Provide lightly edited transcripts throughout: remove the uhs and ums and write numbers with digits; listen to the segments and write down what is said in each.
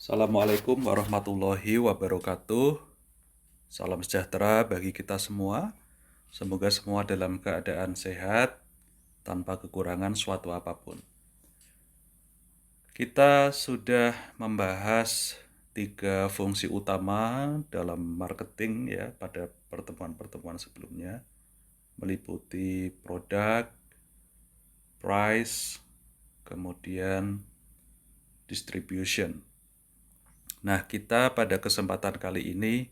Assalamualaikum warahmatullahi wabarakatuh. Salam sejahtera bagi kita semua. Semoga semua dalam keadaan sehat, tanpa kekurangan suatu apapun. Kita sudah membahas 3 fungsi utama dalam marketing ya pada pertemuan-pertemuan sebelumnya, meliputi produk, price, kemudian distribution. Nah, kita pada kesempatan kali ini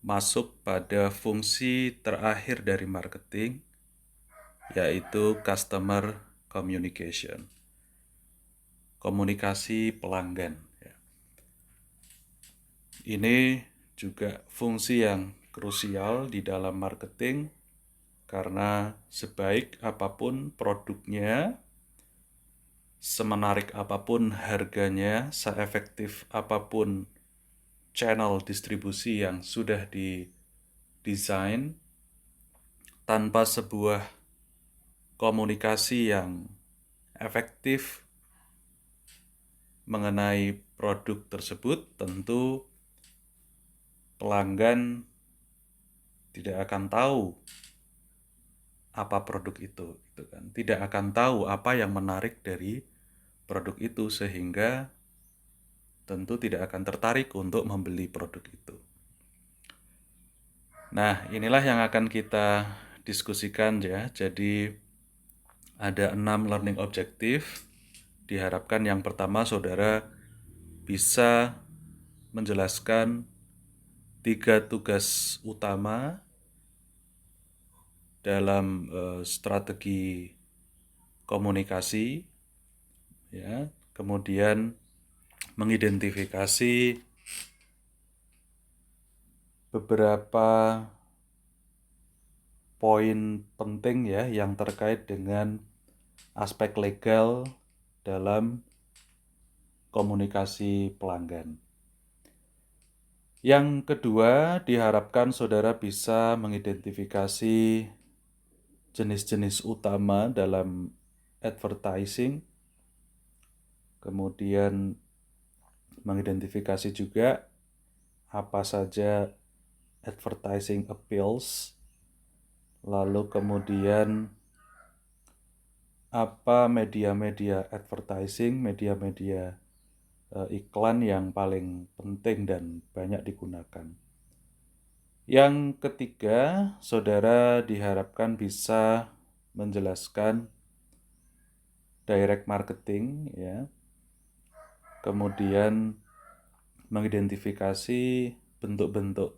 masuk pada fungsi terakhir dari marketing, yaitu customer communication, komunikasi pelanggan. Ini juga fungsi yang krusial di dalam marketing, karena sebaik apapun produknya, semenarik apapun harganya, seefektif apapun channel distribusi yang sudah didesain, tanpa sebuah komunikasi yang efektif mengenai produk tersebut, tentu pelanggan tidak akan tahu apa produk itu, gitu kan. Tidak akan tahu apa yang menarik dari produk itu, sehingga tentu tidak akan tertarik untuk membeli produk itu. Nah, inilah yang akan kita diskusikan ya. Jadi ada 6 learning objective. Diharapkan yang pertama saudara bisa menjelaskan 3 tugas utama dalam strategi komunikasi, ya. Kemudian mengidentifikasi beberapa poin penting ya yang terkait dengan aspek legal dalam komunikasi pelanggan. Yang kedua, diharapkan saudara bisa mengidentifikasi jenis-jenis utama dalam advertising, kemudian mengidentifikasi juga apa saja advertising appeals, lalu kemudian apa media-media advertising, media-media iklan yang paling penting dan banyak digunakan. Yang ketiga, saudara diharapkan bisa menjelaskan direct marketing ya. Kemudian mengidentifikasi bentuk-bentuk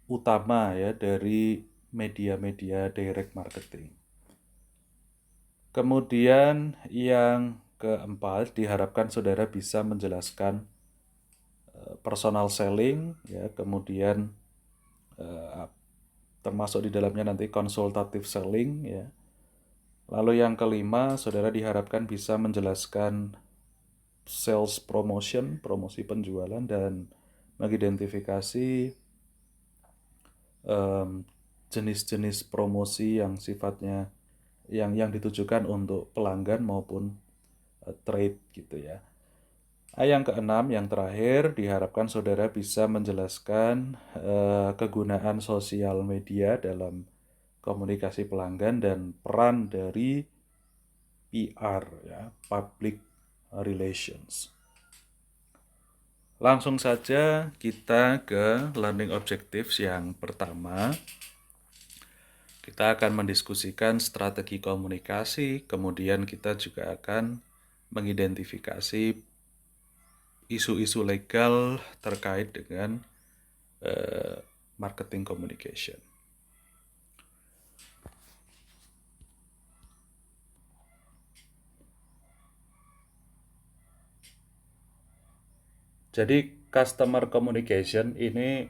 utama ya dari media-media direct marketing. Kemudian yang keempat, diharapkan saudara bisa menjelaskan personal selling ya, kemudian termasuk di dalamnya nanti consultative selling ya. Lalu yang kelima, saudara diharapkan bisa menjelaskan sales promotion, promosi penjualan, dan mengidentifikasi jenis-jenis promosi yang sifatnya yang ditujukan untuk pelanggan maupun trade gitu ya. Yang keenam, yang terakhir, diharapkan saudara bisa menjelaskan kegunaan sosial media dalam komunikasi pelanggan dan peran dari PR ya, public relations. Langsung saja kita ke learning objectives yang pertama. Kita akan mendiskusikan strategi komunikasi, kemudian kita juga akan mengidentifikasi isu-isu legal terkait dengan marketing communication. Jadi customer communication ini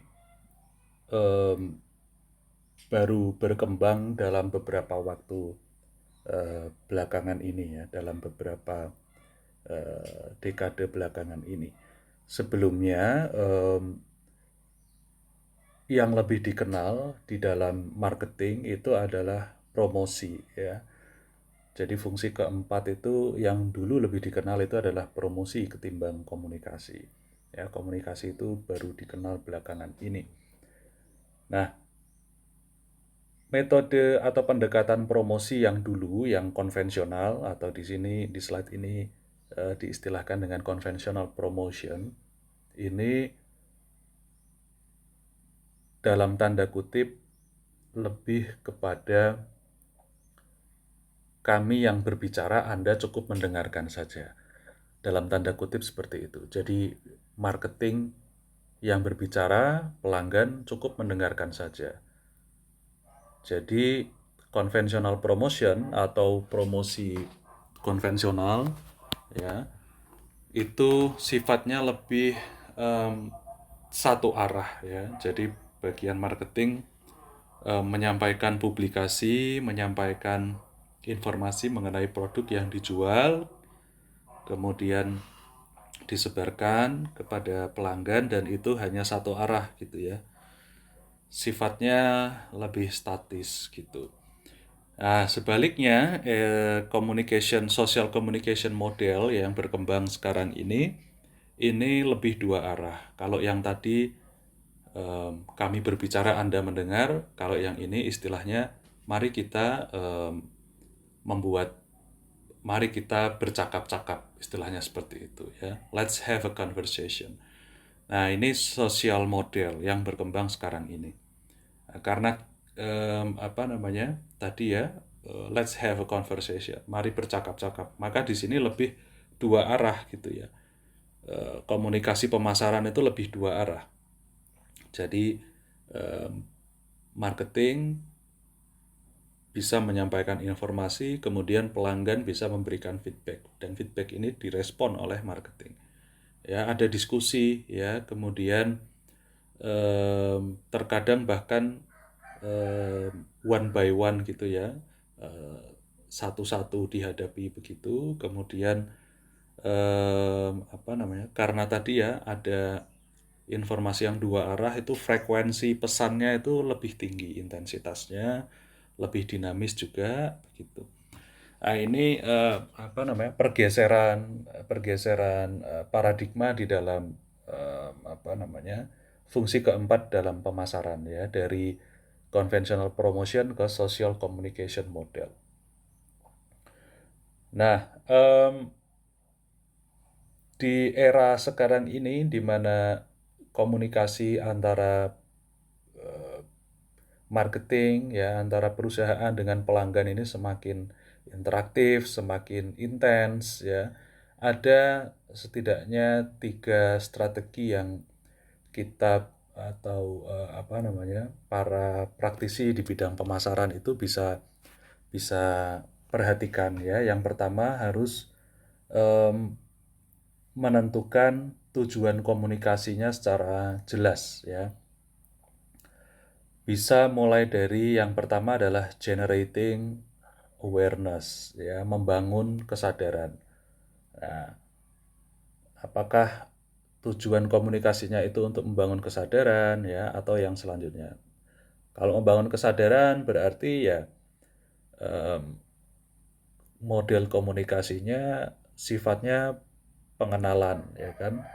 baru berkembang dalam beberapa waktu belakangan ini ya, dalam beberapa dekade belakangan ini. Sebelumnya yang lebih dikenal di dalam marketing itu adalah promosi ya. Jadi fungsi keempat itu yang dulu lebih dikenal itu adalah promosi ketimbang komunikasi. Ya, komunikasi itu baru dikenal belakangan ini. Nah, metode atau pendekatan promosi yang dulu, yang konvensional, atau di sini di slide ini diistilahkan dengan conventional promotion, ini dalam tanda kutip lebih kepada kami yang berbicara, Anda cukup mendengarkan saja. Dalam tanda kutip seperti itu. Jadi marketing yang berbicara, pelanggan cukup mendengarkan saja. Jadi conventional promotion atau promosi konvensional ya itu sifatnya lebih satu arah ya. Jadi bagian marketing menyampaikan publikasi, menyampaikan informasi mengenai produk yang dijual, kemudian disebarkan kepada pelanggan dan itu hanya satu arah gitu ya. Sifatnya lebih statis gitu. Nah, sebaliknya social communication model yang berkembang sekarang ini lebih dua arah. Kalau yang tadi kami berbicara Anda mendengar, kalau yang ini istilahnya mari kita mari kita bercakap-cakap, istilahnya seperti itu ya. Let's have a conversation. Nah, ini sosial model yang berkembang sekarang ini. Nah, karena tadi ya, let's have a conversation. Mari bercakap-cakap. Maka di sini lebih dua arah gitu ya. Komunikasi pemasaran itu lebih dua arah. Jadi marketing bisa menyampaikan informasi, kemudian pelanggan bisa memberikan feedback dan feedback ini direspon oleh marketing. Ya, ada diskusi ya, kemudian terkadang bahkan one by one gitu ya, satu-satu dihadapi begitu, kemudian karena tadi ya ada informasi yang dua arah itu frekuensi pesannya itu lebih tinggi intensitasnya, lebih dinamis juga begitu. Nah, ini pergeseran paradigma di dalam fungsi keempat dalam pemasaran ya, dari conventional promotion ke social communication model. Nah, di era sekarang ini di mana komunikasi antara marketing ya antara perusahaan dengan pelanggan ini semakin interaktif, semakin intens ya. Ada setidaknya 3 strategi yang kita atau para praktisi di bidang pemasaran itu bisa bisa perhatikan ya. Yang pertama harus menentukan tujuan komunikasinya secara jelas ya. Bisa mulai dari yang pertama adalah generating awareness ya, membangun kesadaran. Nah, apakah tujuan komunikasinya itu untuk membangun kesadaran ya atau yang selanjutnya? Kalau membangun kesadaran berarti ya model komunikasinya sifatnya pengenalan ya kan,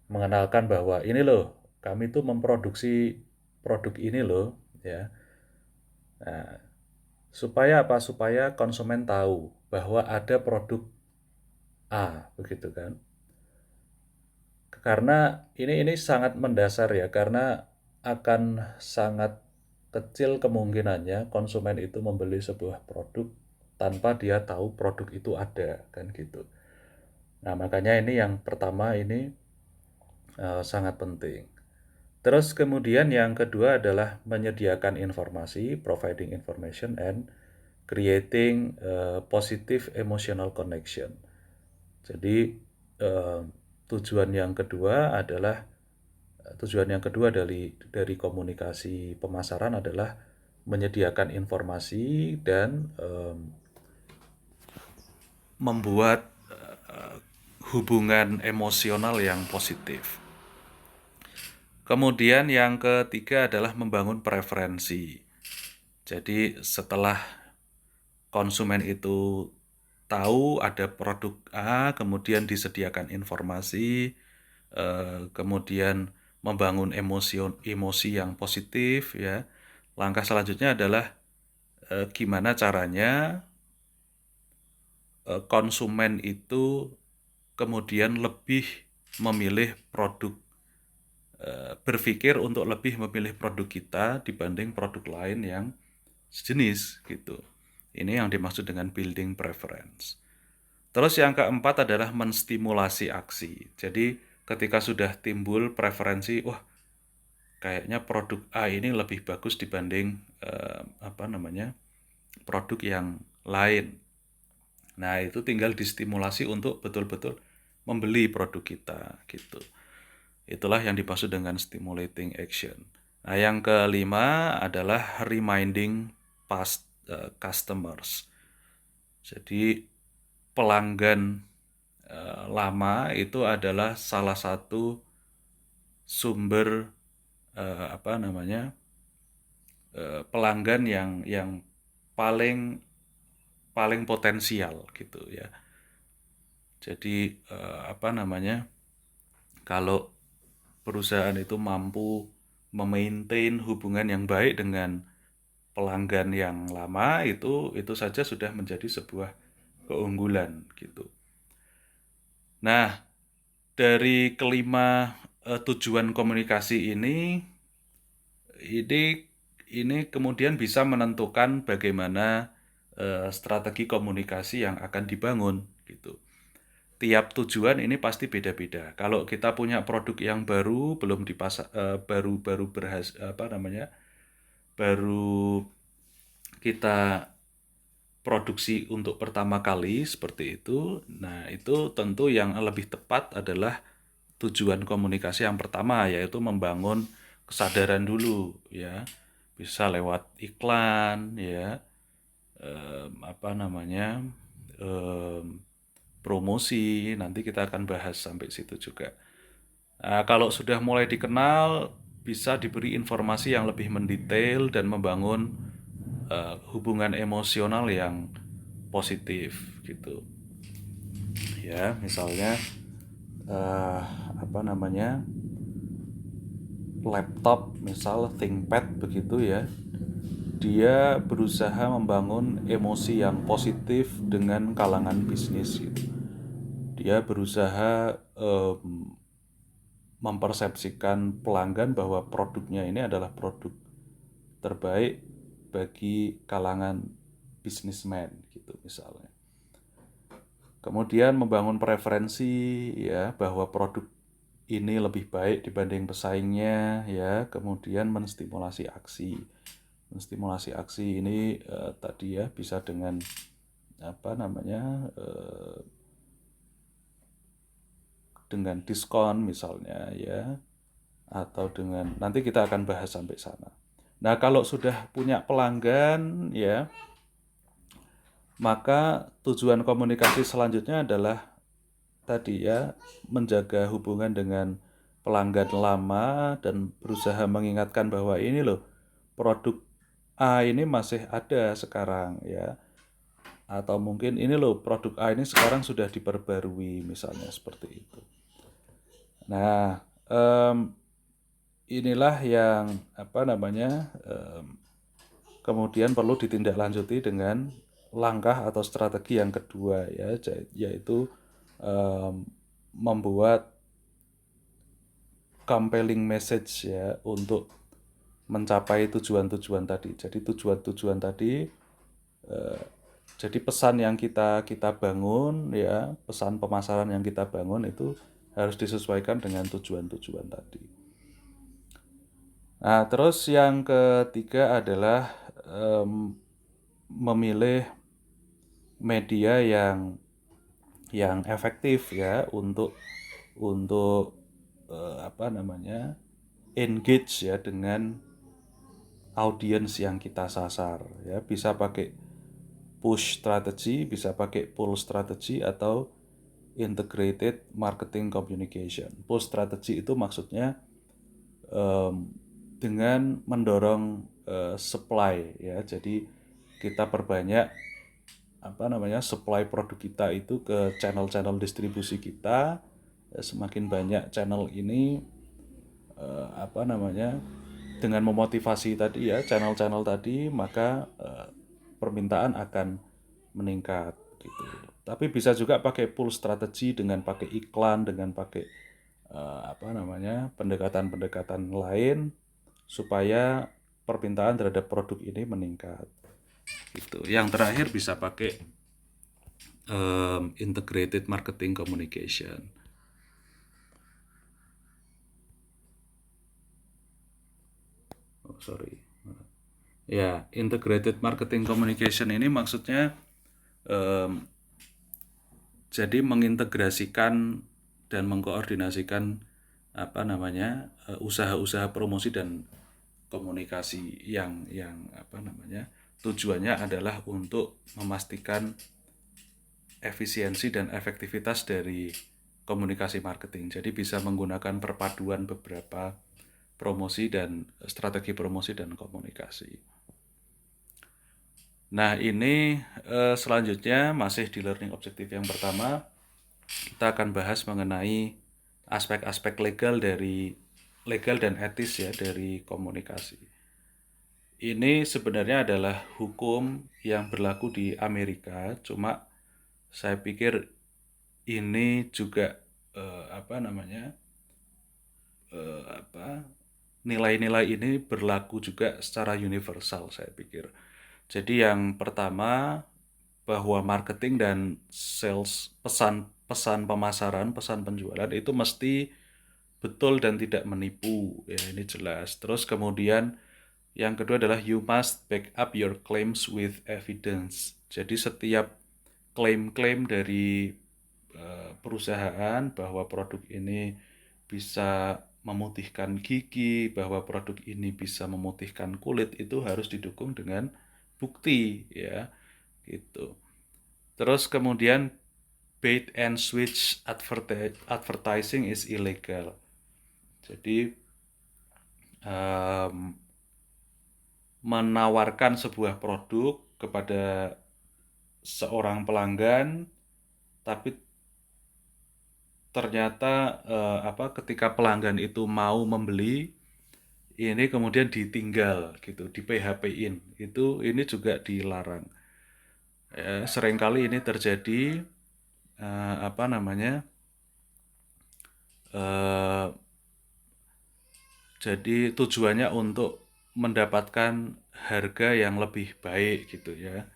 mengenalkan bahwa ini loh kami tuh memproduksi produk ini loh ya. Nah, supaya apa? Supaya konsumen tahu bahwa ada produk A begitu kan. Karena ini sangat mendasar ya, karena akan sangat kecil kemungkinannya konsumen itu membeli sebuah produk tanpa dia tahu produk itu ada kan gitu. Nah, makanya ini yang pertama ini sangat penting. Terus kemudian yang kedua adalah menyediakan informasi, providing information and creating positive emotional connection. Jadi tujuan yang kedua dari komunikasi pemasaran adalah menyediakan informasi dan membuat hubungan emosional yang positif. Kemudian yang ketiga adalah membangun preferensi. Jadi setelah konsumen itu tahu ada produk A, kemudian disediakan informasi, kemudian membangun emosi yang positif ya. Langkah selanjutnya adalah gimana caranya konsumen itu kemudian lebih memilih produk, berpikir untuk lebih memilih produk kita dibanding produk lain yang sejenis gitu. Ini yang dimaksud dengan building preference. Terus yang keempat adalah menstimulasi aksi. Jadi ketika sudah timbul preferensi, wah kayaknya produk A ini lebih bagus dibanding produk yang lain. Nah, itu tinggal distimulasi untuk betul-betul membeli produk kita gitu. Itulah yang dimaksud dengan stimulating action. Nah, yang kelima adalah reminding past customers. Jadi pelanggan lama itu adalah salah satu sumber pelanggan yang paling paling potensial gitu ya. Jadi kalau perusahaan itu mampu memaintain hubungan yang baik dengan pelanggan yang lama, itu saja sudah menjadi sebuah keunggulan gitu. Nah, dari kelima tujuan komunikasi ini kemudian bisa menentukan bagaimana strategi komunikasi yang akan dibangun gitu. Tiap tujuan ini pasti beda-beda. Kalau kita punya produk yang baru, belum dipasar, baru kita produksi untuk pertama kali seperti itu. Nah, itu tentu yang lebih tepat adalah tujuan komunikasi yang pertama, yaitu membangun kesadaran dulu ya. Bisa lewat iklan ya, promosi, nanti kita akan bahas sampai situ juga. Nah, kalau sudah mulai dikenal, bisa diberi informasi yang lebih mendetail dan membangun hubungan emosional yang positif gitu. Ya, misalnya uh, laptop, misal ThinkPad begitu ya. Dia berusaha membangun emosi yang positif dengan kalangan bisnis gitu. Dia berusaha mempersepsikan pelanggan bahwa produknya ini adalah produk terbaik bagi kalangan bisnismen gitu misalnya. Kemudian membangun preferensi ya bahwa produk ini lebih baik dibanding pesaingnya ya, kemudian menstimulasi aksi. Menstimulasi aksi ini tadi ya bisa dengan dengan diskon misalnya ya, atau dengan nanti kita akan bahas sampai sana. Nah, kalau sudah punya pelanggan ya, maka tujuan komunikasi selanjutnya adalah tadi ya, menjaga hubungan dengan pelanggan lama dan berusaha mengingatkan bahwa ini loh, produk A ini masih ada sekarang ya. Atau mungkin ini loh, produk A ini sekarang sudah diperbarui misalnya seperti itu. Nah, inilah yang kemudian perlu ditindaklanjuti dengan langkah atau strategi yang kedua ya, yaitu membuat compelling message ya untuk mencapai tujuan-tujuan tadi. Jadi tujuan-tujuan tadi jadi pesan yang kita bangun ya, pesan pemasaran yang kita bangun itu harus disesuaikan dengan tujuan-tujuan tadi. Nah, terus yang ketiga adalah memilih media yang efektif ya untuk engage ya dengan audiens yang kita sasar ya. Bisa pakai push strategy, bisa pakai pull strategy, atau integrated marketing communication. Push strategy itu maksudnya dengan mendorong supply ya. Jadi kita perbanyak supply produk kita itu ke channel-channel distribusi kita. Semakin banyak channel ini dengan memotivasi tadi ya channel-channel tadi, maka permintaan akan meningkat gitu. Tapi bisa juga pakai pull strategi dengan pakai iklan, dengan pakai pendekatan-pendekatan lain supaya permintaan terhadap produk ini meningkat. Gitu. Yang terakhir bisa pakai integrated marketing communication. Ya, integrated marketing communication ini maksudnya jadi mengintegrasikan dan mengkoordinasikan usaha-usaha promosi dan komunikasi yang tujuannya adalah untuk memastikan efisiensi dan efektivitas dari komunikasi marketing. Jadi bisa menggunakan perpaduan beberapa promosi dan strategi promosi dan komunikasi. Nah, ini selanjutnya masih di learning objektif yang pertama, kita akan bahas mengenai aspek-aspek legal dan etis ya dari komunikasi. Ini sebenarnya adalah hukum yang berlaku di Amerika, cuma saya pikir ini juga nilai-nilai ini berlaku juga secara universal, saya pikir. Jadi yang pertama, bahwa marketing dan sales, pesan pemasaran, pesan penjualan itu mesti betul dan tidak menipu, ya ini jelas. Terus kemudian yang kedua adalah you must back up your claims with evidence. Jadi setiap klaim-klaim dari perusahaan bahwa produk ini bisa memutihkan gigi, bahwa produk ini bisa memutihkan kulit, itu harus didukung dengan bukti ya gitu. Terus kemudian bait and switch advertising is illegal. Jadi menawarkan sebuah produk kepada seorang pelanggan, tapi ternyata ketika pelanggan itu mau membeli, ini kemudian ditinggal gitu, di PHP-in, ini juga dilarang. Seringkali ini terjadi jadi tujuannya untuk mendapatkan harga yang lebih baik gitu ya,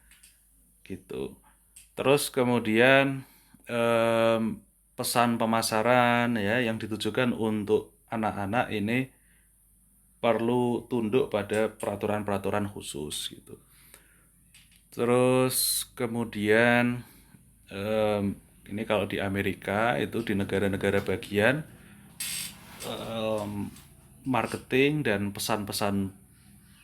gitu. Terus kemudian pesan pemasaran ya yang ditujukan untuk anak-anak ini perlu tunduk pada peraturan-peraturan khusus gitu. Terus kemudian ini kalau di Amerika itu di negara-negara bagian marketing dan pesan-pesan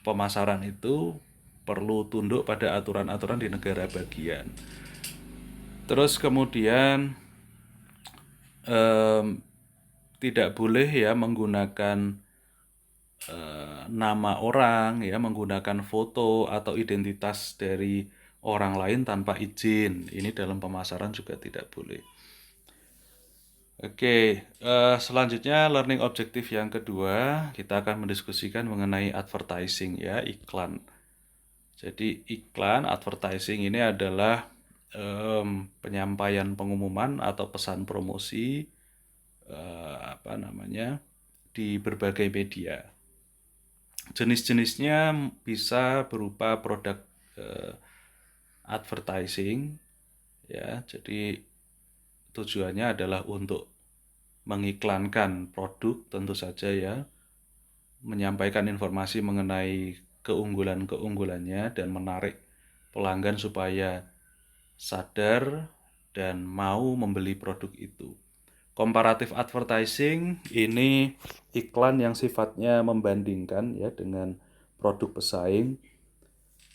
pemasaran itu perlu tunduk pada aturan-aturan di negara bagian. Terus kemudian tidak boleh ya menggunakan nama orang ya, menggunakan foto atau identitas dari orang lain tanpa izin. Ini dalam pemasaran juga tidak boleh. Oke, selanjutnya learning objektif yang kedua, kita akan mendiskusikan mengenai advertising ya, iklan. Jadi iklan advertising ini adalah penyampaian pengumuman atau pesan promosi di berbagai media. Jenis-jenisnya bisa berupa produk advertising ya. Jadi tujuannya adalah untuk mengiklankan produk tentu saja ya, menyampaikan informasi mengenai keunggulan-keunggulannya dan menarik pelanggan supaya sadar dan mau membeli produk itu. Comparative advertising ini iklan yang sifatnya membandingkan ya dengan produk pesaing.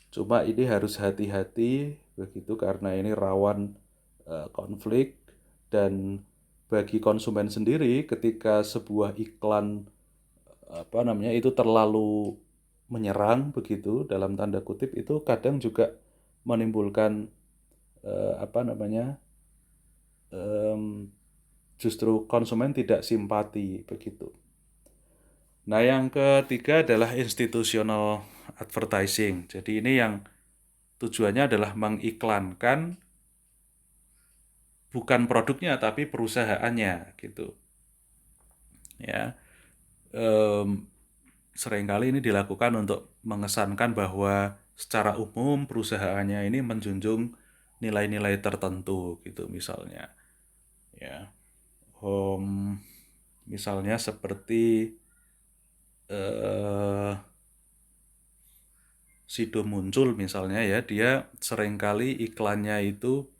Cuma ini harus hati-hati begitu karena ini rawan konflik, dan bagi konsumen sendiri ketika sebuah iklan itu terlalu menyerang begitu dalam tanda kutip, itu kadang juga menimbulkan apa namanya, justru konsumen tidak simpati begitu. Nah, yang ketiga adalah institutional advertising. Jadi ini yang tujuannya adalah mengiklankan bukan produknya tapi perusahaannya gitu. Ya, seringkali ini dilakukan untuk mengesankan bahwa secara umum perusahaannya ini menjunjung nilai-nilai tertentu gitu misalnya. Ya, misalnya seperti eh, Sido Muncul misalnya ya, dia seringkali iklannya itu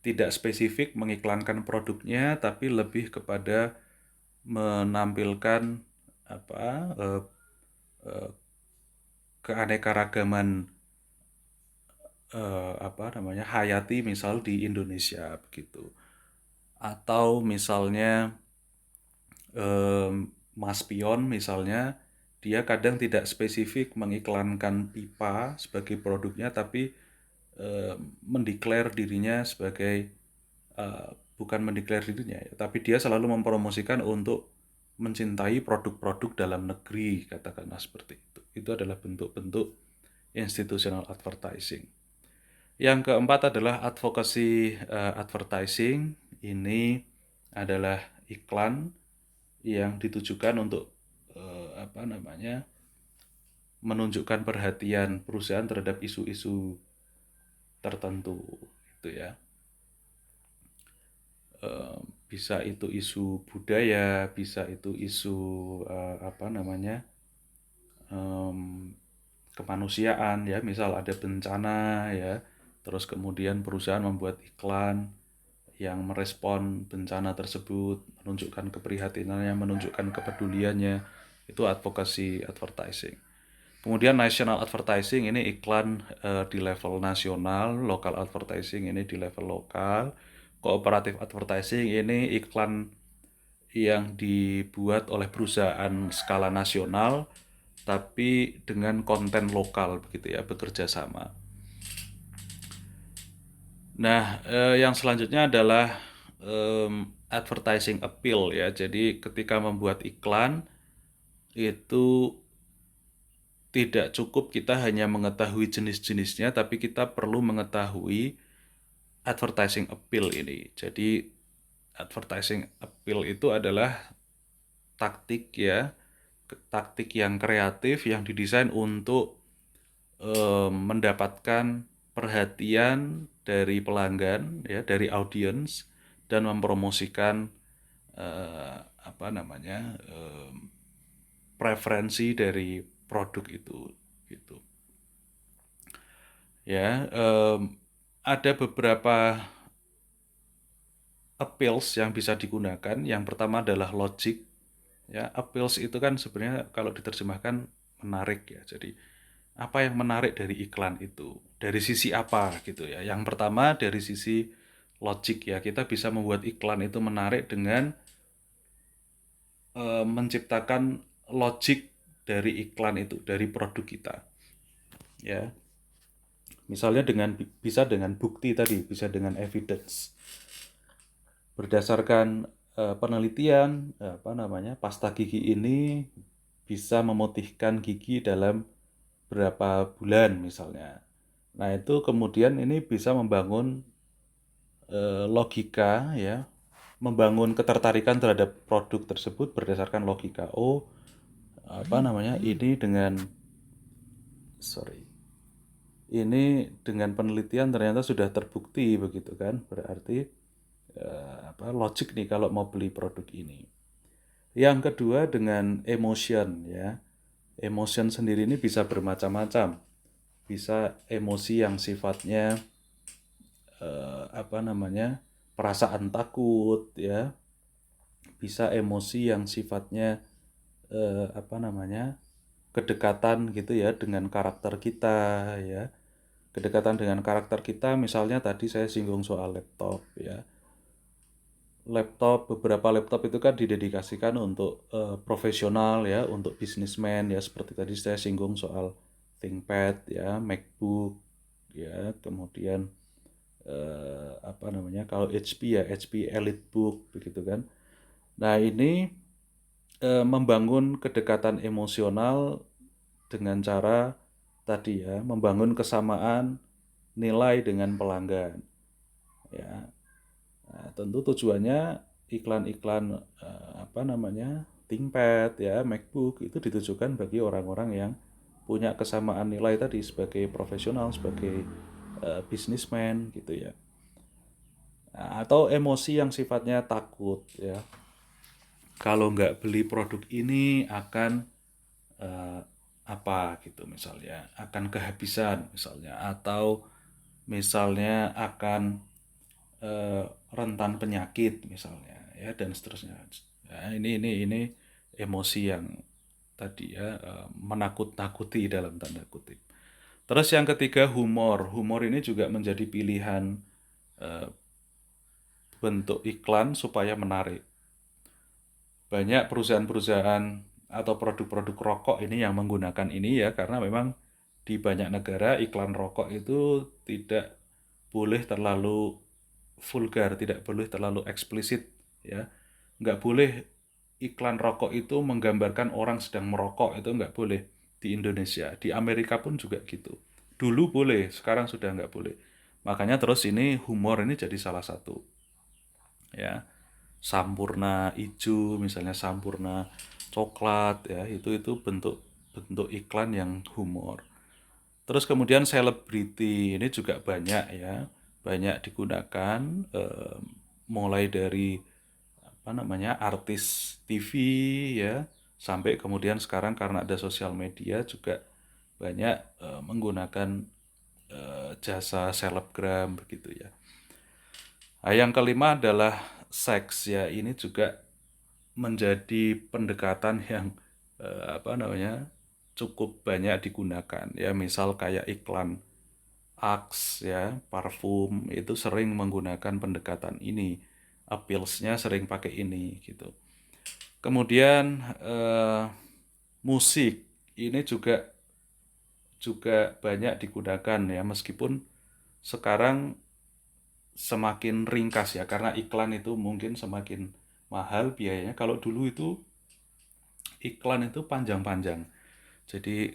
tidak spesifik mengiklankan produknya, tapi lebih kepada menampilkan apa keanekaragaman apa namanya hayati misal di Indonesia begitu. Atau misalnya Mas Pion misalnya, dia kadang tidak spesifik mengiklankan pipa sebagai produknya, tapi mendeklar dirinya sebagai bukan mendeklar dirinya ya, tapi dia selalu mempromosikan untuk mencintai produk-produk dalam negeri, katakanlah seperti itu. Itu adalah bentuk-bentuk institutional advertising. Yang keempat adalah advocacy advertising. Ini adalah iklan yang ditujukan untuk apa namanya menunjukkan perhatian perusahaan terhadap isu-isu tertentu itu ya. Bisa itu isu budaya, bisa itu isu apa namanya kemanusiaan ya, misal ada bencana ya, terus kemudian perusahaan membuat iklan yang merespon bencana tersebut, menunjukkan keprihatinannya, menunjukkan kepeduliannya, itu advocacy advertising. Kemudian national advertising ini iklan di level nasional, local advertising ini di level lokal, cooperative advertising ini iklan yang dibuat oleh perusahaan skala nasional tapi dengan konten lokal begitu ya, bekerja sama. Nah, yang selanjutnya adalah advertising appeal ya. Jadi ketika membuat iklan itu tidak cukup kita hanya mengetahui jenis-jenisnya, tapi kita perlu mengetahui advertising appeal ini. Jadi advertising appeal itu adalah taktik ya, taktik yang kreatif yang didesain untuk mendapatkan perhatian dari pelanggan ya, dari audiens dan mempromosikan apa namanya preferensi dari produk itu gitu. Ya, ada beberapa appeals yang bisa digunakan. Yang pertama adalah logic. Ya, appeals itu kan sebenarnya kalau diterjemahkan menarik ya. Jadi apa yang menarik dari iklan itu? Dari sisi apa gitu ya? Yang pertama dari sisi logic ya. Kita bisa membuat iklan itu menarik dengan menciptakan logic dari iklan itu, dari produk kita. Ya. Misalnya bisa dengan bukti tadi, bisa dengan evidence. Berdasarkan penelitian apa namanya pasta gigi ini bisa memutihkan gigi dalam berapa bulan misalnya. Nah itu kemudian ini bisa membangun logika ya, membangun ketertarikan terhadap produk tersebut berdasarkan logika. Oh apa namanya ini dengan penelitian ternyata sudah terbukti begitu kan, berarti logik nih kalau mau beli produk ini. Yang kedua dengan emotion ya. Emotion sendiri ini bisa bermacam-macam. Bisa emosi yang sifatnya apa namanya? Perasaan takut ya. Bisa emosi yang sifatnya apa namanya? Kedekatan gitu ya dengan karakter kita ya. Kedekatan dengan karakter kita misalnya tadi saya singgung soal laptop ya. Beberapa laptop itu kan didedikasikan untuk profesional ya, untuk bisnismen ya, seperti tadi saya singgung soal ThinkPad ya, MacBook ya, kemudian apa namanya, kalau HP ya HP EliteBook begitu kan. Nah ini membangun kedekatan emosional dengan cara tadi ya, membangun kesamaan nilai dengan pelanggan ya. Nah, tentu tujuannya iklan-iklan apa namanya, ThinkPad ya, MacBook itu ditujukan bagi orang-orang yang punya kesamaan nilai tadi sebagai profesional, sebagai businessman gitu ya. Nah, atau emosi yang sifatnya takut ya. Kalau nggak beli produk ini akan eh, apa gitu misalnya, akan kehabisan misalnya, atau misalnya akan eh, rentan penyakit misalnya ya, dan seterusnya. Ya, ini emosi yang tadi ya, menakut-nakuti dalam tanda kutip. Terus yang ketiga humor. Humor ini juga menjadi pilihan eh, bentuk iklan supaya menarik. Banyak perusahaan-perusahaan atau produk-produk rokok ini yang menggunakan ini ya, karena memang di banyak negara iklan rokok itu tidak boleh terlalu vulgar, tidak boleh terlalu eksplisit ya. Nggak boleh iklan rokok itu menggambarkan orang sedang merokok, itu nggak boleh di Indonesia. Di Amerika pun juga gitu. Dulu boleh, sekarang sudah nggak boleh. Makanya terus ini humor ini jadi salah satu ya. Sampurna hijau misalnya, sampurna coklat ya, itu bentuk bentuk iklan yang humor. Terus kemudian selebriti ini juga banyak ya, banyak digunakan, mulai dari apa namanya, artis TV ya, sampai kemudian sekarang karena ada sosial media juga banyak menggunakan jasa selebgram begitu ya. Nah, yang kelima adalah seks ya, ini juga menjadi pendekatan yang apa namanya, cukup banyak digunakan ya, misal kayak iklan Axe ya, parfum itu sering menggunakan pendekatan ini, appeals-nya sering pakai ini gitu. Kemudian musik ini juga juga banyak digunakan ya, meskipun sekarang semakin ringkas ya, karena iklan itu mungkin semakin mahal biayanya. Kalau dulu itu iklan itu panjang-panjang, jadi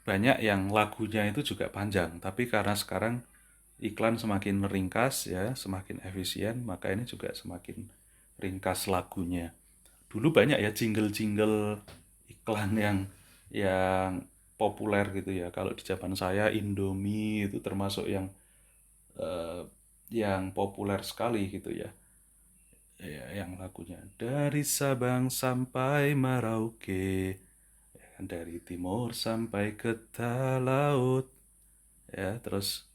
banyak yang lagunya itu juga panjang, tapi karena sekarang iklan semakin ringkas ya, semakin efisien, maka ini juga semakin ringkas lagunya. Dulu banyak ya jingle-jingle iklan yang populer gitu ya. Kalau di zaman saya Indomie itu termasuk eh, yang populer sekali gitu ya. Ya, yang lagunya dari Sabang sampai Merauke, ya kan, dari timur sampai ke laut, ya terus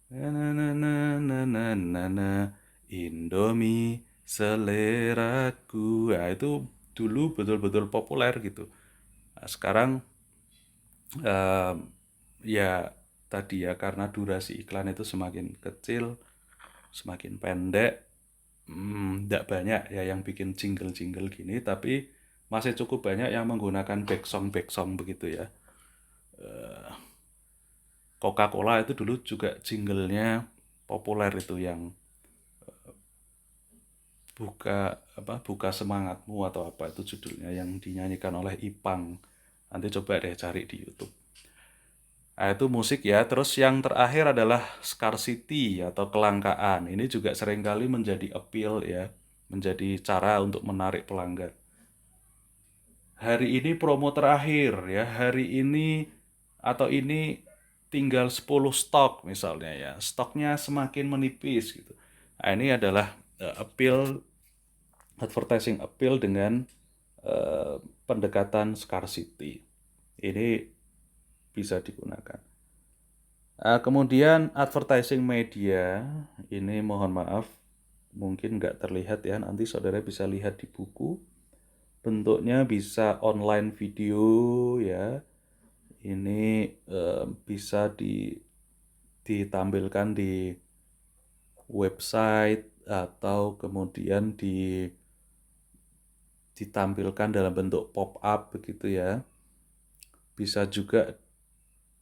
na na na na na na na na, Indomie seleraku. Ya, itu dulu betul-betul populer gitu. Nah, sekarang em, ya tadi ya, karena durasi iklan itu semakin kecil, semakin pendek, tidak banyak ya yang bikin jingle-jingle gini, tapi masih cukup banyak yang menggunakan back song begitu ya. Coca-Cola itu dulu juga jinglenya populer itu, yang buka semangatmu atau apa itu judulnya, yang dinyanyikan oleh Ipang. Nanti coba deh cari di YouTube. Nah, itu musik ya. Terus yang terakhir adalah scarcity atau kelangkaan. Ini juga seringkali menjadi appeal ya, menjadi cara untuk menarik pelanggan. Hari ini promo terakhir ya, hari ini atau ini tinggal 10 stok misalnya ya. Stoknya semakin menipis gitu. Nah, ini adalah appeal, advertising appeal dengan pendekatan scarcity. Ini bisa digunakan. Kemudian advertising media, ini mohon maaf mungkin nggak terlihat ya, nanti saudara bisa lihat di buku. Bentuknya bisa online video ya, ini bisa ditampilkan di website, atau kemudian ditampilkan dalam bentuk pop up begitu ya. Bisa juga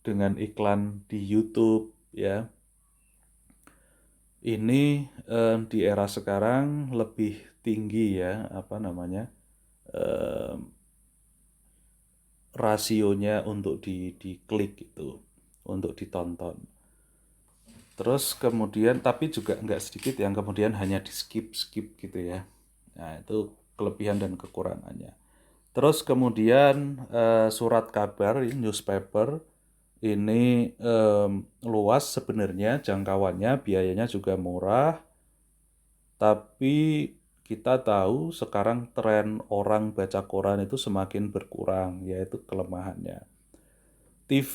dengan iklan di YouTube ya. Ini di era sekarang lebih tinggi ya, em, rasionya untuk diklik itu, untuk ditonton. Terus kemudian, tapi juga nggak sedikit yang kemudian hanya di skip gitu ya. Nah, itu kelebihan dan kekurangannya. Terus kemudian surat kabar, newspaper, ini luas sebenarnya jangkauannya, biayanya juga murah, tapi kita tahu sekarang tren orang baca koran itu semakin berkurang, yaitu kelemahannya. TV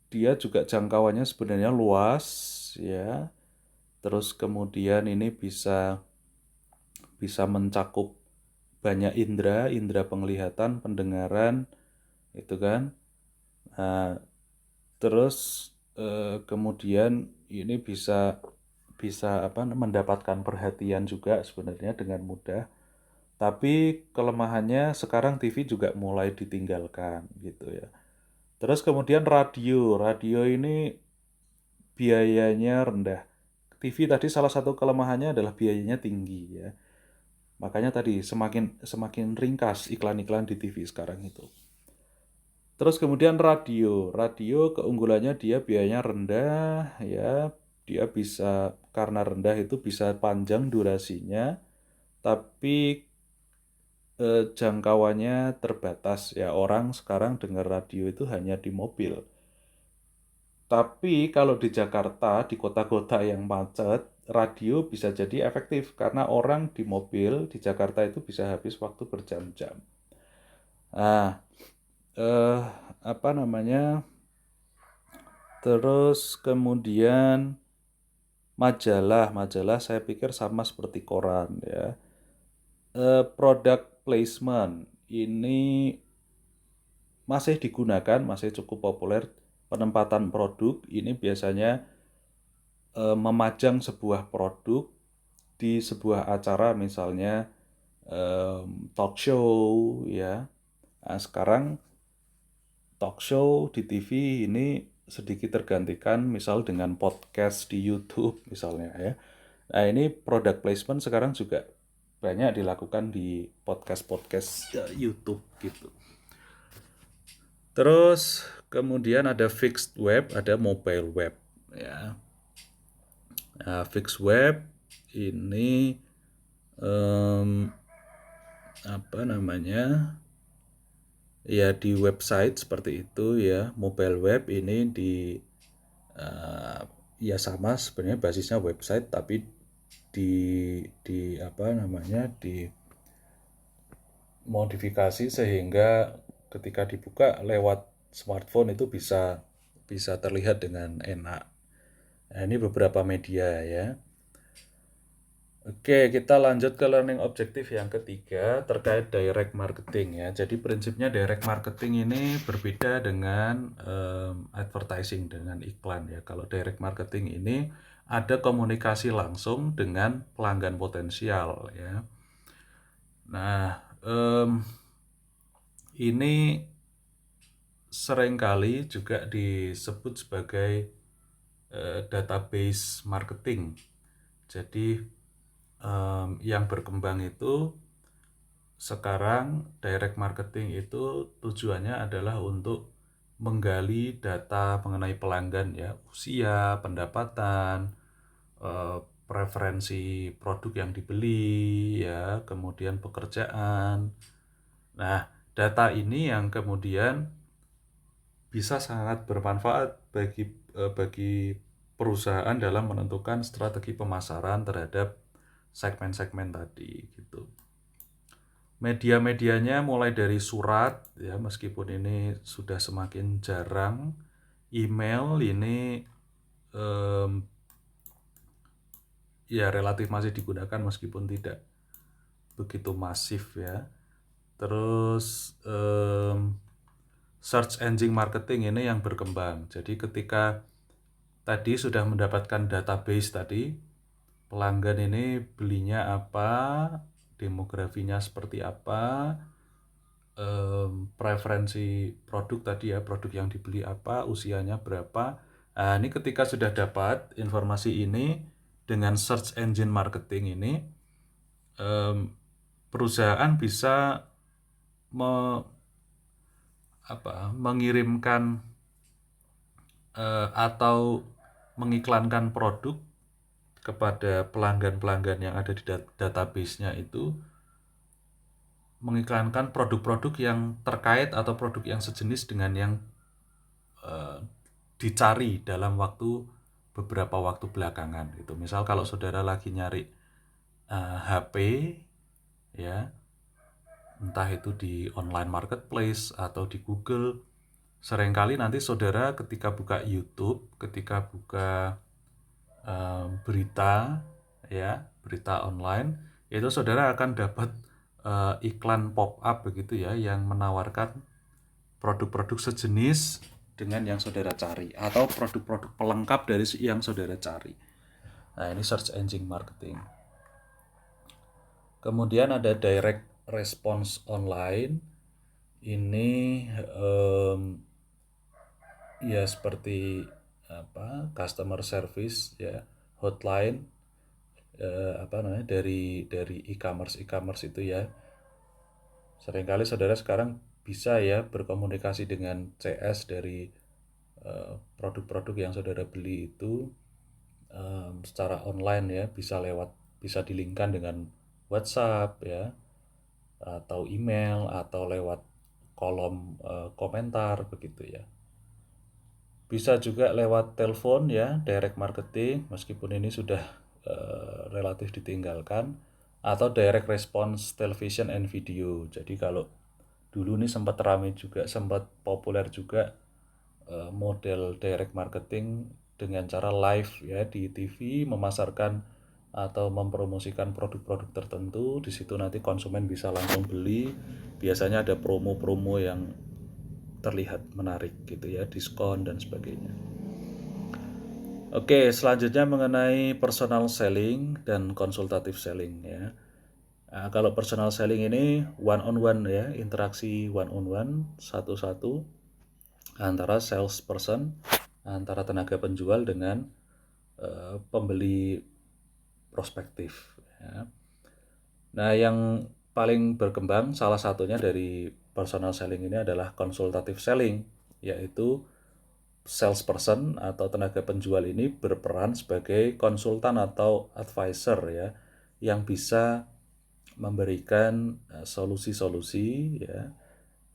dia juga jangkauannya sebenarnya luas ya. Terus kemudian ini bisa bisa mencakup banyak indera, indera penglihatan, pendengaran, itu kan. Nah, terus kemudian ini bisa bisa mendapatkan perhatian juga sebenarnya dengan mudah. Tapi kelemahannya sekarang TV juga mulai ditinggalkan gitu ya. Terus kemudian radio, radio ini biayanya rendah. TV tadi salah satu kelemahannya adalah biayanya tinggi ya. Makanya tadi semakin semakin ringkas iklan-iklan di TV sekarang itu. Terus kemudian radio, radio keunggulannya dia biayanya rendah ya. Dia bisa karena rendah itu bisa panjang durasinya, tapi jangkauannya terbatas ya. Orang sekarang dengar radio itu hanya di mobil. Tapi kalau di Jakarta, di kota-kota yang macet, radio bisa jadi efektif karena orang di mobil di Jakarta itu bisa habis waktu berjam-jam. Nah, eh, apa namanya? Terus kemudian majalah, majalah saya pikir sama seperti koran ya. Product placement ini masih digunakan, masih cukup populer. Penempatan produk ini biasanya memajang sebuah produk di sebuah acara, misalnya talk show ya. Nah, sekarang talk show di TV ini sedikit tergantikan misal dengan podcast di YouTube misalnya ya. Nah, ini product placement sekarang juga banyak dilakukan di podcast-podcast YouTube gitu. Terus kemudian ada fixed web, ada mobile web ya. Nah, fixed web ini em, apa namanya? Ya di website seperti itu ya. Mobile web ini eh, ya sama sebenarnya basisnya website, tapi di apa namanya, dimodifikasi sehingga ketika dibuka lewat smartphone itu bisa bisa terlihat dengan enak. Nah, ini beberapa media ya. Oke, kita lanjut ke learning objektif yang ketiga terkait direct marketing ya. Jadi prinsipnya direct marketing ini berbeda dengan advertising, dengan iklan ya. Kalau direct marketing ini ada komunikasi langsung dengan pelanggan potensial ya. Nah, ini seringkali juga disebut sebagai database marketing. Jadi yang berkembang itu sekarang direct marketing itu tujuannya adalah untuk menggali data mengenai pelanggan ya, usia, pendapatan, preferensi produk yang dibeli ya, kemudian pekerjaan. Nah, data ini yang kemudian bisa sangat bermanfaat bagi perusahaan dalam menentukan strategi pemasaran terhadap segmen-segmen tadi gitu. Media-medianya mulai dari surat ya, meskipun ini sudah semakin jarang. Email ini ya relatif masih digunakan meskipun tidak begitu masif ya. Terus search engine marketing ini yang berkembang. Jadi ketika tadi sudah mendapatkan database tadi, pelanggan ini belinya apa, demografinya seperti apa, preferensi produk tadi ya, produk yang dibeli apa, usianya berapa. Nah, ini ketika sudah dapat informasi ini, dengan search engine marketing ini, perusahaan bisa mengirimkan atau mengiklankan produk kepada pelanggan-pelanggan yang ada di database-nya itu, mengiklankan produk-produk yang terkait atau produk yang sejenis dengan yang dicari dalam beberapa waktu belakangan gitu. Misal kalau saudara lagi nyari HP ya, entah itu di online marketplace atau di Google, seringkali nanti saudara ketika buka YouTube, ketika buka berita ya, berita online, itu saudara akan dapat iklan pop up begitu ya, yang menawarkan produk-produk sejenis dengan yang saudara cari atau produk-produk pelengkap dari yang saudara cari. Nah, ini search engine marketing. Kemudian ada direct response online. Ini ya seperti customer service ya, hotline dari e-commerce itu ya. Seringkali saudara sekarang bisa ya berkomunikasi dengan CS dari produk-produk yang saudara beli itu secara online ya, bisa dilingkan dengan WhatsApp ya, atau email, atau lewat kolom komentar begitu ya. Bisa juga lewat telepon ya, direct marketing, meskipun ini sudah relatif ditinggalkan, atau direct response television and video. Jadi kalau dulu ini sempat ramai juga, sempat populer juga model direct marketing dengan cara live ya di TV, memasarkan atau mempromosikan produk-produk tertentu. Di situ nanti konsumen bisa langsung beli. Biasanya ada promo-promo yang terlihat menarik gitu ya, diskon dan sebagainya. Oke, selanjutnya mengenai personal selling dan konsultatif selling ya. Nah, kalau personal selling ini one on one ya, interaksi one on one, satu-satu antara salesperson, antara tenaga penjual dengan pembeli prospektif ya. Nah, yang paling berkembang salah satunya dari personal selling ini adalah consultative selling, yaitu salesperson atau tenaga penjual ini berperan sebagai konsultan atau advisor ya, yang bisa memberikan solusi-solusi ya,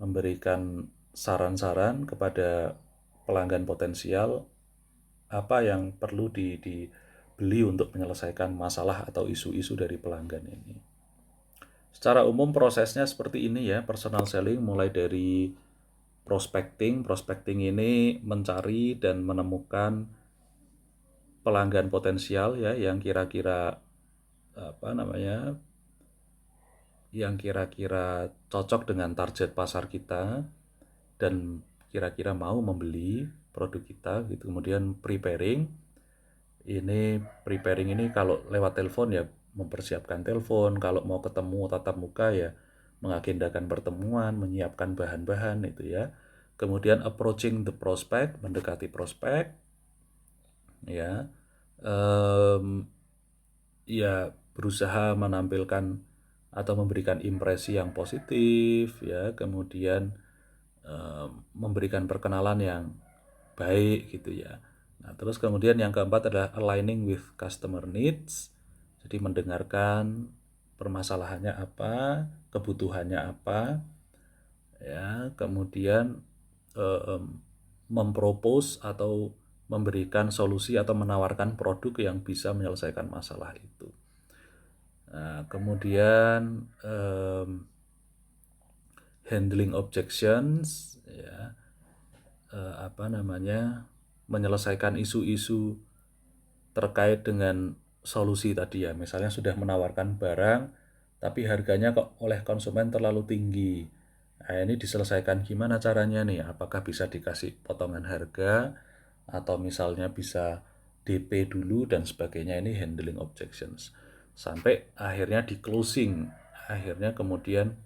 memberikan saran-saran kepada pelanggan potensial apa yang perlu dibeli untuk menyelesaikan masalah atau isu-isu dari pelanggan ini. Secara umum prosesnya seperti ini ya, personal selling mulai dari prospecting. Prospecting ini mencari dan menemukan pelanggan potensial ya, yang kira-kira yang kira-kira cocok dengan target pasar kita dan kira-kira mau membeli produk kita gitu. Kemudian preparing ini kalau lewat telepon ya mempersiapkan telepon, kalau mau ketemu tatap muka ya mengagendakan pertemuan, menyiapkan bahan-bahan itu ya. Kemudian approaching the prospect, mendekati prospek ya. Ya berusaha menampilkan atau memberikan impresi yang positif ya, kemudian memberikan perkenalan yang baik gitu ya. Nah, terus kemudian yang keempat adalah aligning with customer needs. Jadi mendengarkan permasalahannya apa, kebutuhannya apa, ya. Kemudian mempropose atau memberikan solusi atau menawarkan produk yang bisa menyelesaikan masalah itu. Nah, kemudian handling objections, ya, menyelesaikan isu-isu terkait dengan solusi tadi ya. Misalnya sudah menawarkan barang, tapi harganya kok oleh konsumen terlalu tinggi. Nah, ini diselesaikan gimana caranya nih? Apakah bisa dikasih potongan harga, atau misalnya bisa DP dulu dan sebagainya. Ini handling objections. Sampai akhirnya di closing. Akhirnya kemudian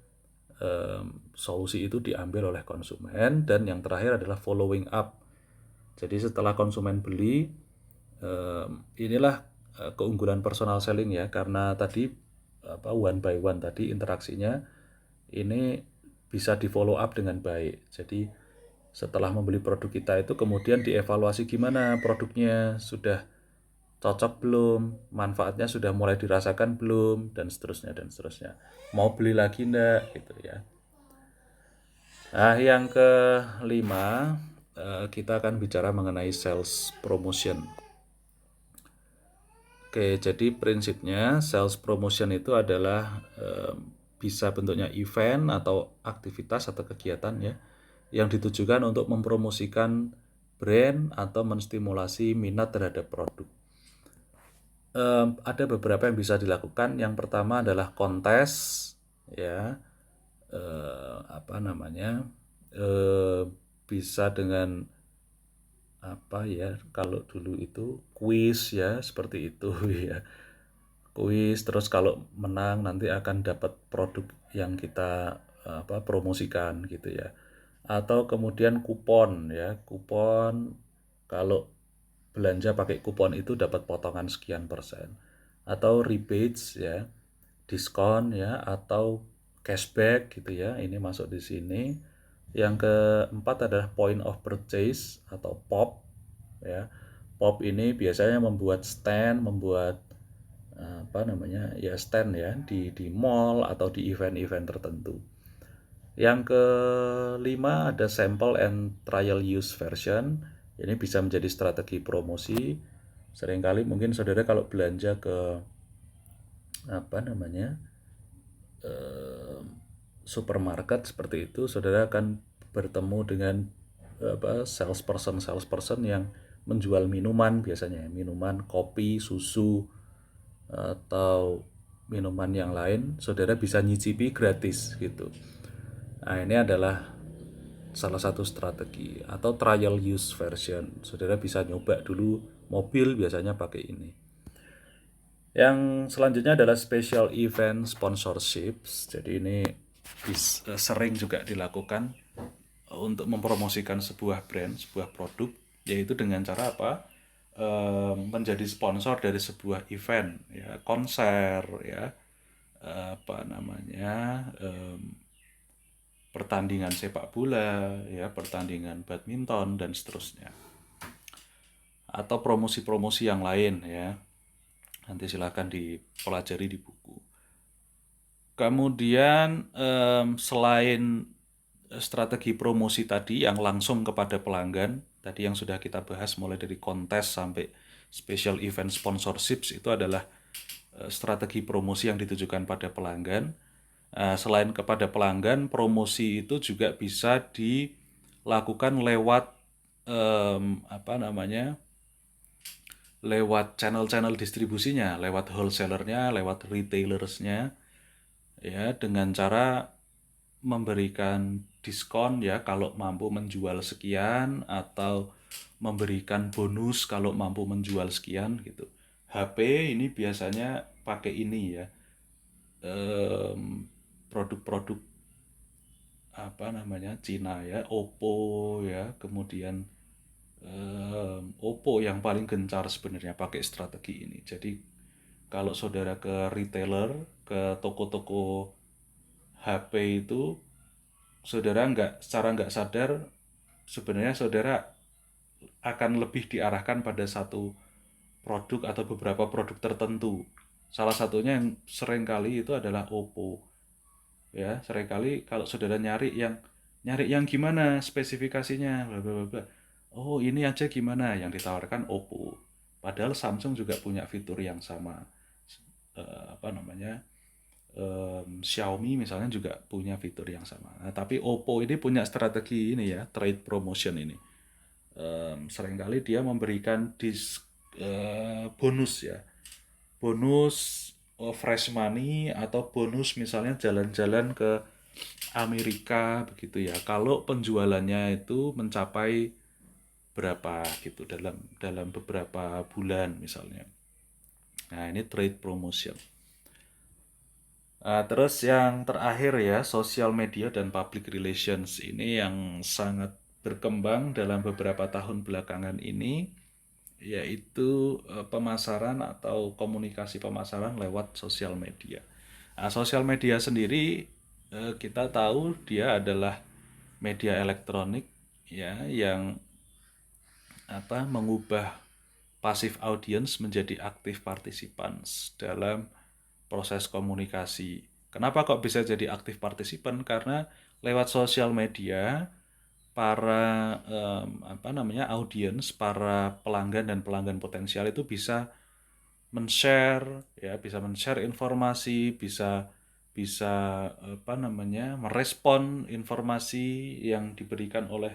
solusi itu diambil oleh konsumen, dan yang terakhir adalah following up. Jadi setelah konsumen beli, inilah keunggulan personal selling ya, karena tadi one by one tadi interaksinya ini bisa di follow up dengan baik. Jadi setelah membeli produk kita itu kemudian dievaluasi gimana produknya, sudah cocok belum, manfaatnya sudah mulai dirasakan belum, dan seterusnya dan seterusnya. Mau beli lagi enggak gitu ya. Nah, yang kelima, kita akan bicara mengenai sales promotion. Oke, jadi prinsipnya sales promotion itu adalah bisa bentuknya event atau aktivitas atau kegiatan ya, yang ditujukan untuk mempromosikan brand atau menstimulasi minat terhadap produk. Ada beberapa yang bisa dilakukan. Yang pertama adalah kontes, ya, apa namanya, bisa dengan apa ya, kalau dulu itu kuis ya, seperti itu ya, kuis. Terus kalau menang nanti akan dapat produk yang kita promosikan gitu ya, atau kemudian kupon ya, kupon, kalau belanja pakai kupon itu dapat potongan sekian persen, atau rebates ya, diskon ya, atau cashback gitu ya, ini masuk di sini. Yang keempat adalah point of purchase atau POP ya. POP ini biasanya membuat stand, membuat apa namanya ya, stand ya di mall atau di event-event tertentu. Yang kelima ada sample and trial use version. Ini bisa menjadi strategi promosi. Seringkali mungkin saudara kalau belanja ke apa namanya supermarket seperti itu, saudara akan bertemu dengan salesperson yang menjual minuman, biasanya minuman, kopi, susu, atau minuman yang lain, saudara bisa nyicipi gratis gitu. Nah, ini adalah salah satu strategi. Atau trial use version, saudara bisa nyoba dulu mobil, biasanya pakai ini. Yang selanjutnya adalah special event sponsorships. Jadi ini sering juga dilakukan untuk mempromosikan sebuah brand, sebuah produk, yaitu dengan cara apa? Menjadi sponsor dari sebuah event, ya, konser, ya, apa namanya, pertandingan sepak bola, ya, pertandingan badminton dan seterusnya, atau promosi-promosi yang lain ya. Nanti silahkan dipelajari di buku. Kemudian selain strategi promosi tadi yang langsung kepada pelanggan, tadi yang sudah kita bahas mulai dari kontes sampai special event sponsorships, itu adalah strategi promosi yang ditujukan pada pelanggan. Selain kepada pelanggan, promosi itu juga bisa dilakukan lewat apa namanya, lewat channel-channel distribusinya, lewat wholesalernya, lewat retailersnya, ya, dengan cara memberikan diskon ya kalau mampu menjual sekian, atau memberikan bonus kalau mampu menjual sekian gitu. HP ini biasanya pakai ini ya, produk-produk apa namanya Cina ya, Oppo ya, kemudian Oppo yang paling gencar sebenarnya pakai strategi ini. Jadi kalau saudara ke retailer, ke toko-toko HP itu, saudara secara nggak sadar sebenarnya saudara akan lebih diarahkan pada satu produk atau beberapa produk tertentu. Salah satunya yang sering kali itu adalah Oppo. Ya, seringkali kalau saudara nyari yang gimana spesifikasinya, bla bla bla. Oh, ini aja gimana yang ditawarkan Oppo. Padahal Samsung juga punya fitur yang sama. Apa namanya? Xiaomi misalnya juga punya fitur yang sama. Nah, tapi Oppo ini punya strategi ini ya, trade promotion ini. Seringkali dia memberikan bonus ya, bonus fresh money, atau bonus misalnya jalan-jalan ke Amerika begitu ya, kalau penjualannya itu mencapai berapa gitu dalam dalam beberapa bulan misalnya. Nah, ini trade promotion. Terus yang terakhir ya, social media dan public relations, ini yang sangat berkembang dalam beberapa tahun belakangan ini. yaitu pemasaran atau komunikasi pemasaran lewat sosial media. Nah, sosial media sendiri kita tahu dia adalah media elektronik ya yang mengubah passive audience menjadi active participants dalam proses komunikasi. Kenapa kok bisa jadi active participant? Karena lewat sosial media para audiens, para pelanggan dan pelanggan potensial itu bisa men-share ya, bisa men-share informasi, bisa bisa merespon informasi yang diberikan oleh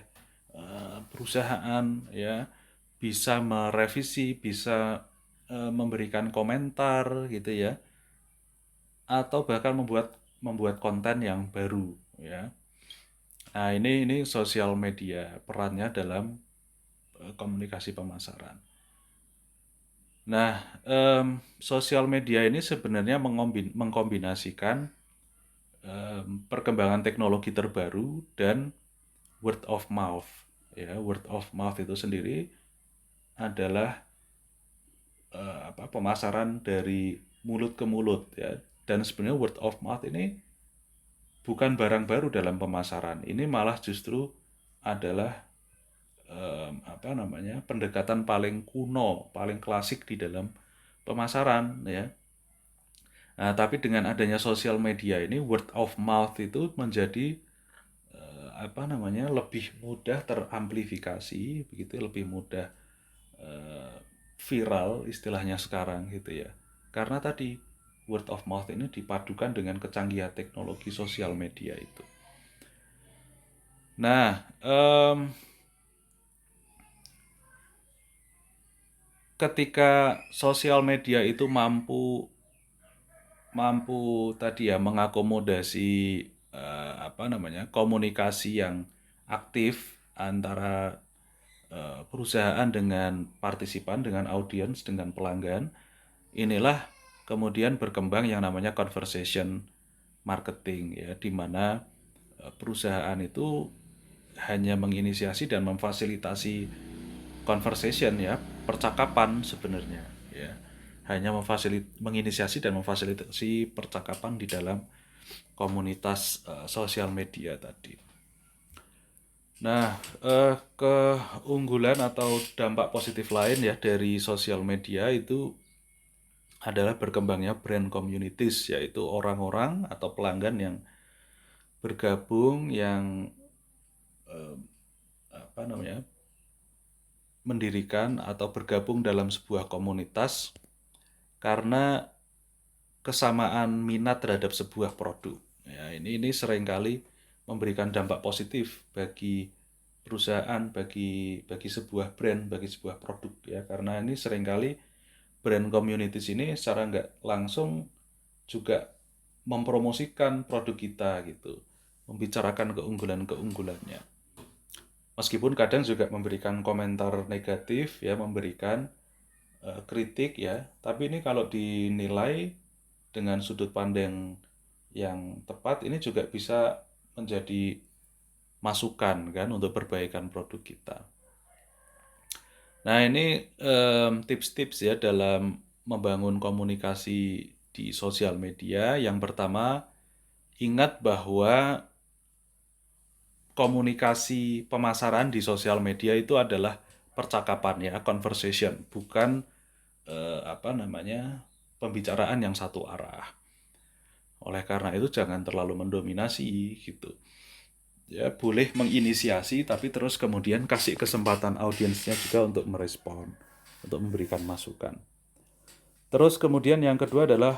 perusahaan ya, bisa merevisi, bisa memberikan komentar gitu ya, atau bahkan membuat membuat konten yang baru ya. Nah, ini sosial media perannya dalam komunikasi pemasaran. Nah, sosial media ini sebenarnya mengkombinasikan perkembangan teknologi terbaru dan word of mouth. Ya, word of mouth itu sendiri adalah pemasaran dari mulut ke mulut ya. Dan sebenarnya word of mouth ini bukan barang baru dalam pemasaran. Ini malah justru adalah pendekatan paling kuno, paling klasik di dalam pemasaran ya. Nah, tapi dengan adanya sosial media ini word of mouth itu menjadi lebih mudah teramplifikasi begitu, lebih mudah viral istilahnya sekarang gitu ya. Karena tadi word of mouth ini dipadukan dengan kecanggihan teknologi sosial media itu. Nah, ketika sosial media itu mampu tadi ya mengakomodasi komunikasi yang aktif antara perusahaan dengan partisipan, dengan audiens, dengan pelanggan. Inilah kemudian berkembang yang namanya conversation marketing ya, di mana perusahaan itu hanya menginisiasi dan memfasilitasi conversation ya, percakapan sebenarnya ya. Hanya menginisiasi dan memfasilitasi percakapan di dalam komunitas sosial media tadi. Nah, keunggulan atau dampak positif lain ya dari sosial media itu adalah berkembangnya brand communities, yaitu orang-orang atau pelanggan yang bergabung, yang mendirikan atau bergabung dalam sebuah komunitas karena kesamaan minat terhadap sebuah produk. Ya, ini seringkali memberikan dampak positif bagi perusahaan, bagi sebuah brand, bagi sebuah produk ya, karena ini seringkali brand communities ini secara nggak langsung juga mempromosikan produk kita gitu, membicarakan keunggulan-keunggulannya. Meskipun kadang juga memberikan komentar negatif ya, memberikan kritik ya, tapi ini kalau dinilai dengan sudut pandang yang tepat, ini juga bisa menjadi masukan kan untuk perbaikan produk kita. Nah, ini tips-tips ya dalam membangun komunikasi di sosial media. Yang pertama, ingat bahwa komunikasi pemasaran di sosial media itu adalah percakapan ya, conversation, bukan pembicaraan yang satu arah. Oleh karena itu jangan terlalu mendominasi gitu. Ya, boleh menginisiasi tapi terus kemudian kasih kesempatan audiensnya juga untuk merespon, untuk memberikan masukan. Terus kemudian yang kedua adalah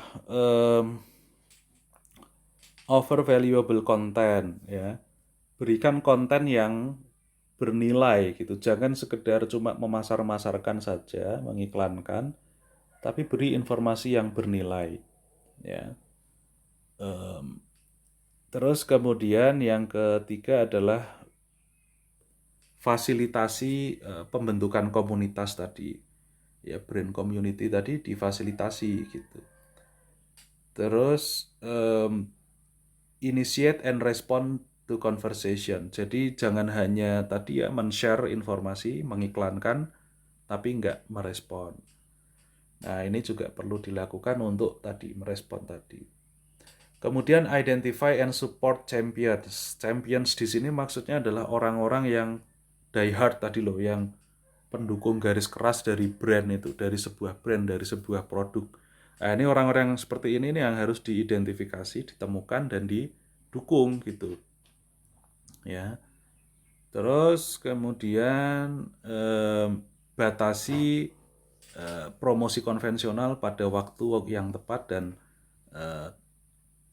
offer valuable content ya. Berikan konten yang bernilai gitu. Jangan sekedar cuma memasar-masarkan saja, mengiklankan, tapi beri informasi yang bernilai ya. Terus kemudian yang ketiga adalah fasilitasi pembentukan komunitas tadi ya, brand community tadi difasilitasi gitu. Terus initiate and respond to conversation. Jadi jangan hanya tadi ya men-share informasi, mengiklankan, tapi nggak merespon. Nah, ini juga perlu dilakukan untuk tadi merespon tadi. Kemudian identify and support champions. Champions di sini maksudnya adalah orang-orang yang die hard tadi loh, yang pendukung garis keras dari brand itu, dari sebuah brand, dari sebuah produk. Nah, ini orang-orang seperti ini nih yang harus diidentifikasi, ditemukan dan didukung gitu. Ya. Terus kemudian batasi promosi konvensional pada waktu yang tepat dan eh,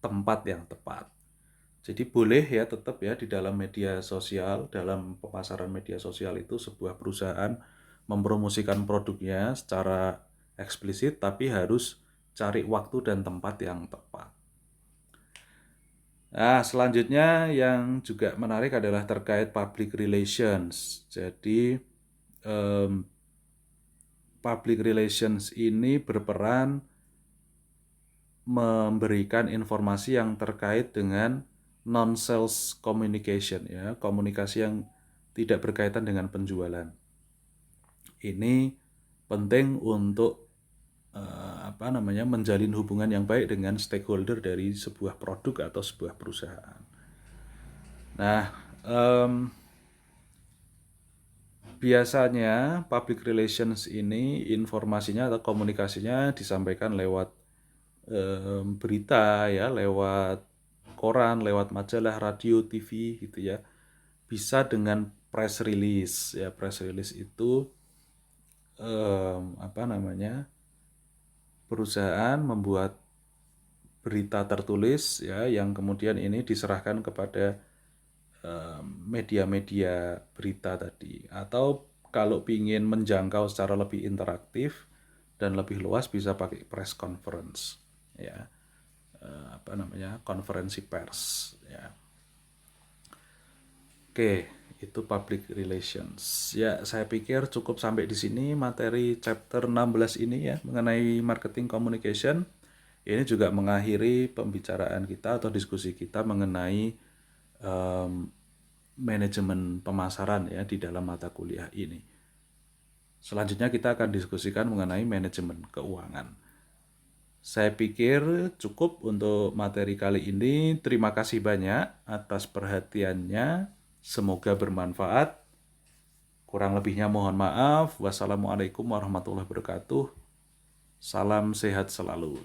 tempat yang tepat. Jadi boleh ya tetap ya di dalam media sosial, dalam pemasaran media sosial itu sebuah perusahaan mempromosikan produknya secara eksplisit, tapi harus cari waktu dan tempat yang tepat. Nah, selanjutnya yang juga menarik adalah terkait public relations. Jadi public relations ini berperan memberikan informasi yang terkait dengan non-sales communication, ya, komunikasi yang tidak berkaitan dengan penjualan. Ini penting untuk menjalin hubungan yang baik dengan stakeholder dari sebuah produk atau sebuah perusahaan. Nah, biasanya public relations ini informasinya atau komunikasinya disampaikan lewat berita ya, lewat koran, lewat majalah, radio, TV gitu ya. Bisa dengan press release ya. Press release itu perusahaan membuat berita tertulis ya, yang kemudian ini diserahkan kepada media-media berita tadi. Atau kalau ingin menjangkau secara lebih interaktif dan lebih luas bisa pakai press conference ya, konferensi pers ya. Oke, itu public relations. Ya, saya pikir cukup sampai di sini materi chapter 16 ini ya, mengenai marketing communication. Ini juga mengakhiri pembicaraan kita atau diskusi kita mengenai manajemen pemasaran ya di dalam mata kuliah ini. Selanjutnya kita akan diskusikan mengenai manajemen keuangan. Saya pikir cukup untuk materi kali ini. Terima kasih banyak atas perhatiannya. Semoga bermanfaat. Kurang lebihnya mohon maaf. Wassalamualaikum warahmatullahi wabarakatuh. Salam sehat selalu.